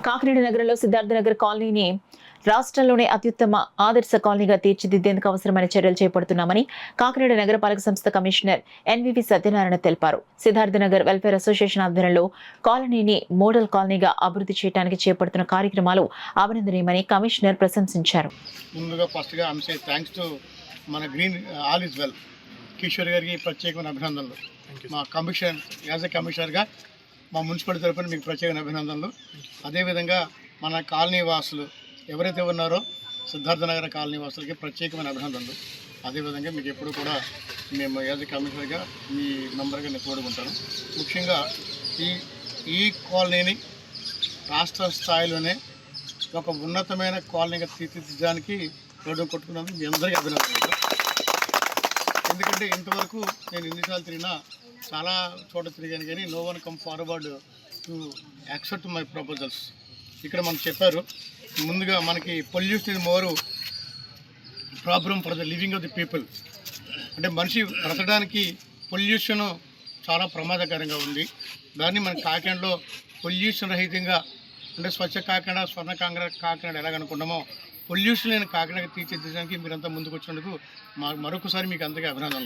కాకినాడ నగరంలో సిద్ధార్థనగర్ కాలనీని రాష్ట్రంలోనే అత్యుత్తమ ఆదర్శ కాలనీగా తీర్చిదిద్దేందుకు అవసరమైన చర్యలు చేపడుతున్నామని కాకినాడ నగరపాలక సంస్థ కమిషనర్ ఎన్వివి సత్యనారాయణ తెలిపారు. సిద్ధార్థనగర్ వెల్ఫేర్ అసోసియేషన్ ఆధ్వర్యంలో కాలనీని మోడల్ కాలనీగా అభివృద్ధి చేయడానికి చేపడుతున్న కార్యక్రమాలు అభినందనీయమని కమిషనర్ ప్రశంసించారు. ముందుగా ఫస్ట్గా థ్యాంక్స్ టు మన green all is well Kishore గారికి ప్రత్యేకమైన అభినందనలు. మా కమిషనర్గా మా మున్సిపాలిటీ తరఫున మీకు ప్రత్యేకమైన అభినందనలు. అదేవిధంగా మన కాలనీ వాసులు ఎవరైతే ఉన్నారో సిద్ధార్థనగర్ కాలనీ వాసులకి ప్రత్యేకమైన అభినందనలు. అదేవిధంగా మీకు ఎప్పుడు కూడా మేము కమిషనర్గా మీ మెంబర్గా నేను కోరుకుంటాను. ముఖ్యంగా ఈ కాలనీని రాష్ట్ర స్థాయిలోనే ఒక ఉన్నతమైన కాలనీగా తీర్చిదిద్దడానికి రోడ్డు కొట్టుకున్నందుకు మీ అందరికీ అభినందనలు. ఎందుకంటే ఇంతవరకు నేను ఎన్నిసార్లు తిరిగినా చాలా చోట తిరిగాను కానీ no one come forward to accept my proposals. ఇక్కడ మనకు చెప్పారు ముందుగా మనకి పొల్యూషన్ ఇది more problem for the living of the people. అంటే మనిషి బ్రతకడానికి పొల్యూషన్ చాలా ప్రమాదకరంగా ఉంది. దాన్ని మన కాకినాడలో పొల్యూషన్ రహితంగా అంటే స్వచ్ఛ కాకినాడ స్వర్ణ కాకినాడ ఎలాగనుకున్నామో పొల్యూషన్ లేని కాకినాడ తీర్చిదిద్దడానికి మీరంతా ముందుకు వచ్చినందుకు మరొకసారి మీకు అందరికీ అభినందనలు.